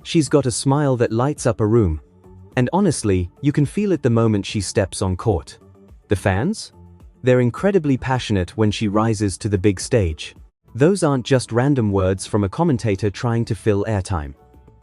She's got a smile that lights up a room. And honestly, you can feel it the moment she steps on court. The fans? They're incredibly passionate when she rises to the big stage. Those aren't just random words from a commentator trying to fill airtime.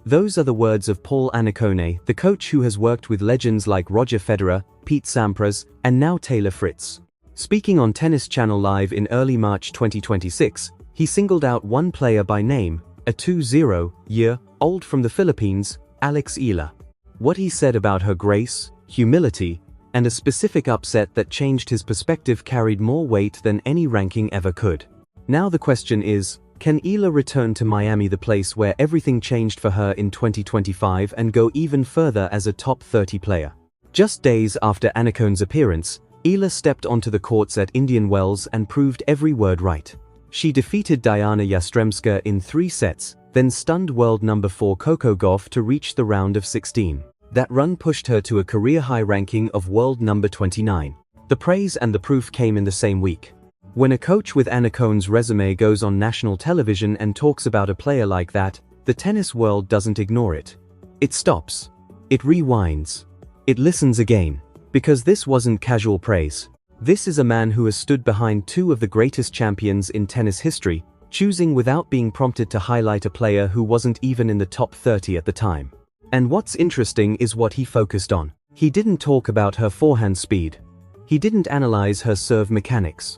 Those are the words of Paul Annacone, the coach who has worked with legends like Roger Federer, Pete Sampras, and now Taylor Fritz. Speaking on Tennis Channel Live in early March 2026, he singled out one player by name, a 20-year-old from the Philippines, Alexandra Eala. What he said about her grace, humility, and a specific upset that changed his perspective carried more weight than any ranking ever could. Now the question is, can Eala return to Miami, the place where everything changed for her in 2025, and go even further as a top 30 player? Just days after Annacone's appearance, Eala stepped onto the courts at Indian Wells and proved every word right. She defeated Diana Yastremska in 3 sets, then stunned world number 4 Coco Gauff to reach the round of 16. That run pushed her to a career-high ranking of world number 29. The praise and the proof came in the same week. When a coach with Annacone's resume goes on national television and talks about a player like that, the tennis world doesn't ignore it. It stops. It rewinds. It listens again. Because this wasn't casual praise. This is a man who has stood behind 2 of the greatest champions in tennis history, choosing without being prompted to highlight a player who wasn't even in the top 30 at the time. And what's interesting is what he focused on. He didn't talk about her forehand speed. He didn't analyze her serve mechanics.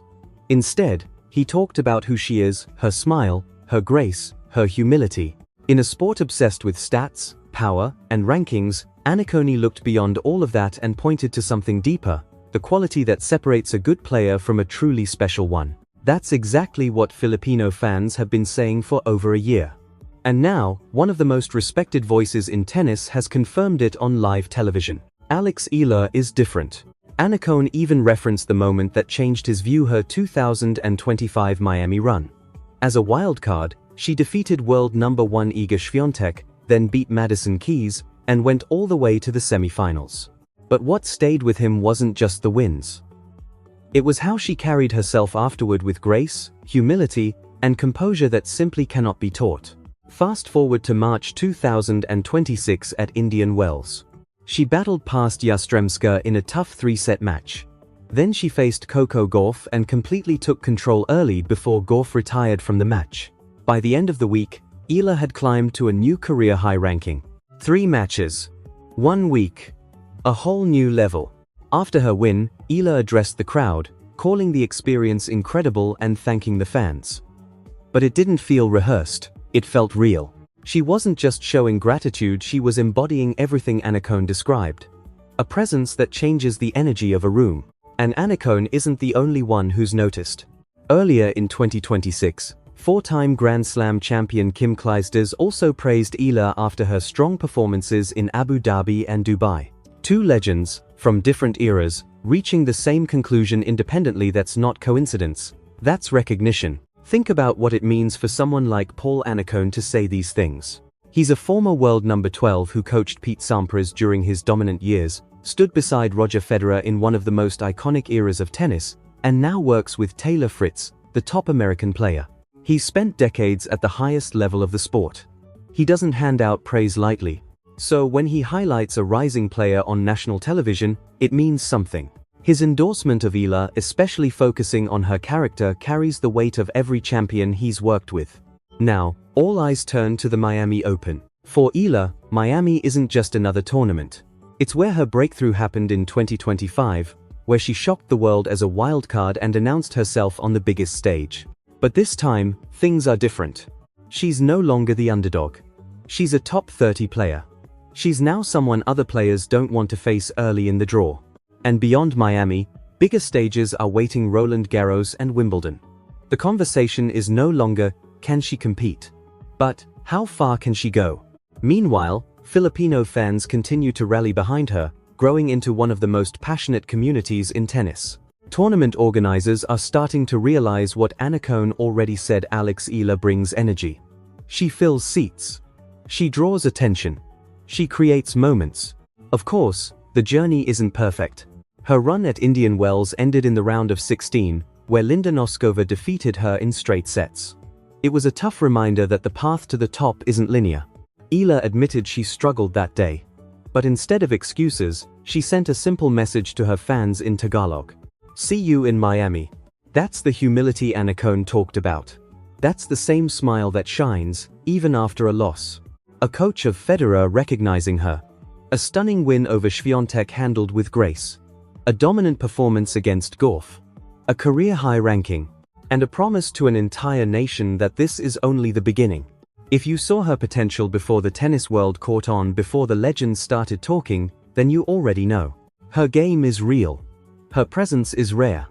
Instead, he talked about who she is, her smile, her grace, her humility. In a sport obsessed with stats, power, and rankings, Annacone looked beyond all of that and pointed to something deeper, the quality that separates a good player from a truly special one. That's exactly what Filipino fans have been saying for over a year. And now, one of the most respected voices in tennis has confirmed it on live television. Alexandra Eala is different. Annacone even referenced the moment that changed his view, her 2025 Miami run. As a wildcard, she defeated world number 1 Iga Swiatek, then beat Madison Keys, and went all the way to the semifinals. But what stayed with him wasn't just the wins. It was how she carried herself afterward with grace, humility, and composure that simply cannot be taught. Fast forward to March 2026 at Indian Wells. She battled past Yastremska in a tough 3-set match. Then she faced Coco Gauff and completely took control early before Gauff retired from the match. By the end of the week, Eala had climbed to a new career high ranking. 3 matches. 1 week. A whole new level. After her win, Eala addressed the crowd, calling the experience incredible and thanking the fans. But it didn't feel rehearsed. It felt real. She wasn't just showing gratitude, she was embodying everything Annacone described. A presence that changes the energy of a room. And Annacone isn't the only one who's noticed. Earlier in 2026, 4-time Grand Slam champion Kim Clijsters also praised Eala after her strong performances in Abu Dhabi and Dubai. 2 legends, from different eras, reaching the same conclusion independently. That's not coincidence. That's recognition. Think about what it means for someone like Paul Annacone to say these things. He's a former world number 12 who coached Pete Sampras during his dominant years, stood beside Roger Federer in one of the most iconic eras of tennis, and now works with Taylor Fritz, the top American player. He's spent decades at the highest level of the sport. He doesn't hand out praise lightly. So when he highlights a rising player on national television, it means something. His endorsement of Eala, especially focusing on her character, carries the weight of every champion he's worked with. Now, all eyes turn to the Miami Open. For Eala, Miami isn't just another tournament. It's where her breakthrough happened in 2025, where she shocked the world as a wildcard and announced herself on the biggest stage. But this time, things are different. She's no longer the underdog. She's a top 30 player. She's now someone other players don't want to face early in the draw. And beyond Miami, bigger stages are waiting: Roland Garros and Wimbledon. The conversation is no longer, can she compete? But, how far can she go? Meanwhile, Filipino fans continue to rally behind her, growing into one of the most passionate communities in tennis. Tournament organizers are starting to realize what Annacone already said: Alexandra Eala brings energy. She fills seats. She draws attention. She creates moments. Of course, the journey isn't perfect. Her run at Indian Wells ended in the round of 16, where Linda Noskova defeated her in straight sets. It was a tough reminder that the path to the top isn't linear. Eala admitted she struggled that day. But instead of excuses, she sent a simple message to her fans in Tagalog. "See you in Miami." That's the humility Annacone talked about. That's the same smile that shines, even after a loss. A coach of Federer recognizing her. A stunning win over Swiatek handled with grace. A dominant performance against Goff. A career-high ranking. And a promise to an entire nation that this is only the beginning. If you saw her potential before the tennis world caught on, before the legends started talking, then you already know. Her game is real. Her presence is rare.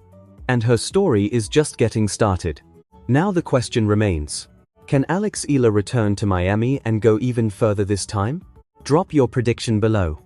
And her story is just getting started. Now the question remains. Can Alex Eala return to Miami and go even further this time? Drop your prediction below.